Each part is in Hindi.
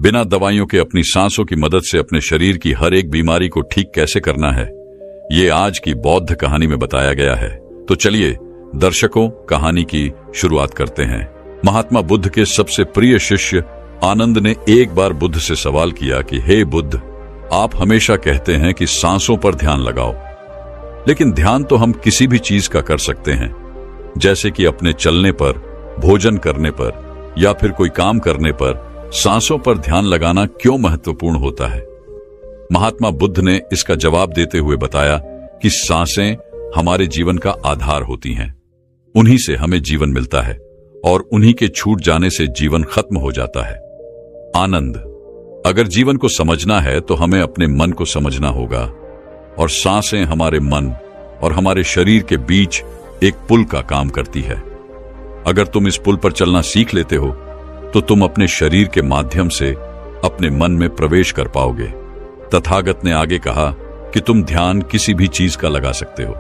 बिना दवाइयों के अपनी सांसों की मदद से अपने शरीर की हर एक बीमारी को ठीक कैसे करना है, ये आज की बौद्ध कहानी में बताया गया है। तो चलिए दर्शकों, कहानी की शुरुआत करते हैं। महात्मा बुद्ध के सबसे प्रिय शिष्य आनंद ने एक बार बुद्ध से सवाल किया कि हे बुद्ध, आप हमेशा कहते हैं कि सांसों पर ध्यान लगाओ, लेकिन ध्यान तो हम किसी भी चीज का कर सकते हैं, जैसे कि अपने चलने पर, भोजन करने पर या फिर कोई काम करने पर सांसों पर ध्यान लगाना क्यों महत्वपूर्ण होता है? महात्मा बुद्ध ने इसका जवाब देते हुए बताया कि सांसें हमारे जीवन का आधार होती हैं। उन्हीं से हमें जीवन मिलता है और उन्हीं के छूट जाने से जीवन खत्म हो जाता है। आनंद, अगर जीवन को समझना है तो हमें अपने मन को समझना होगा, और सांसें हमारे मन और हमारे शरीर के बीच एक पुल का काम करती है। अगर तुम इस पुल पर चलना सीख लेते हो तो तुम अपने शरीर के माध्यम से अपने मन में प्रवेश कर पाओगे। तथागत ने आगे कहा कि तुम ध्यान किसी भी चीज का लगा सकते हो,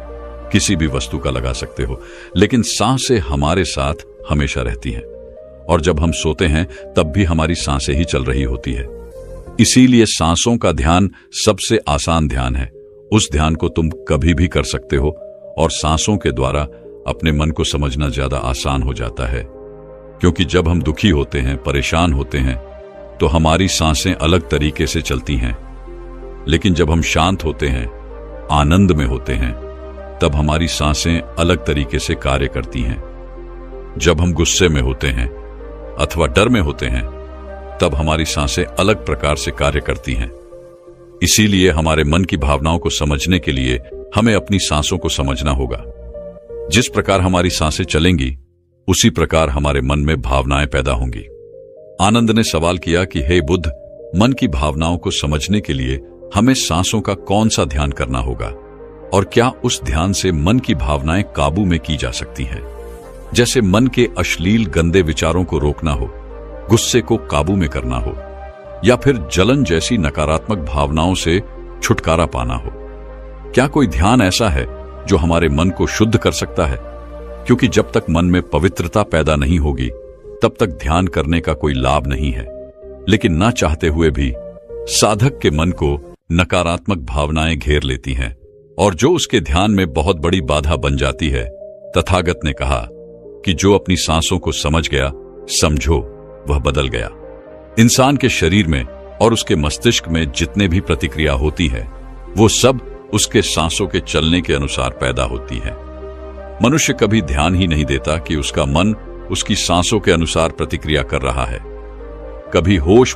किसी भी वस्तु का लगा सकते हो, लेकिन सांसें हमारे साथ हमेशा रहती हैं, और जब हम सोते हैं तब भी हमारी सांसें ही चल रही होती है। इसीलिए सांसों का ध्यान सबसे आसान ध्यान है। उस ध्यान को तुम कभी भी कर सकते हो, और सांसों के द्वारा अपने मन को समझना ज्यादा आसान हो जाता है। क्योंकि जब हम दुखी होते हैं, परेशान होते हैं, तो हमारी सांसें अलग तरीके से चलती हैं, लेकिन जब हम शांत होते हैं, आनंद में होते हैं, तब हमारी सांसें अलग तरीके से कार्य करती हैं। जब हम गुस्से में होते हैं अथवा डर में होते हैं, तब हमारी सांसें अलग प्रकार से कार्य करती हैं। इसीलिए हमारे मन की भावनाओं को समझने के लिए हमें अपनी सांसों को समझना होगा। जिस प्रकार हमारी सांसें चलेंगी, उसी प्रकार हमारे मन में भावनाएं पैदा होंगी। आनंद ने सवाल किया कि हे बुद्ध, मन की भावनाओं को समझने के लिए हमें सांसों का कौन सा ध्यान करना होगा, और क्या उस ध्यान से मन की भावनाएं काबू में की जा सकती हैं? जैसे मन के अश्लील गंदे विचारों को रोकना हो, गुस्से को काबू में करना हो, या फिर जलन जैसी नकारात्मक भावनाओं से छुटकारा पाना हो। क्या कोई ध्यान ऐसा है जो हमारे मन को शुद्ध कर सकता है? क्योंकि जब तक मन में पवित्रता पैदा नहीं होगी, तब तक ध्यान करने का कोई लाभ नहीं है। लेकिन ना चाहते हुए भी साधक के मन को नकारात्मक भावनाएं घेर लेती हैं, और जो उसके ध्यान में बहुत बड़ी बाधा बन जाती है। तथागत ने कहा कि जो अपनी सांसों को समझ गया, समझो वह बदल गया। इंसान के शरीर में और उसके मस्तिष्क में जितने भी प्रतिक्रिया होती है, वो सब उसके सांसों के चलने के अनुसार पैदा होती है। मनुष्य कभी ध्यान ही नहीं देता कि उसका मन उसकी सांसों के अनुसार प्रतिक्रिया कर रहा है। कभी होश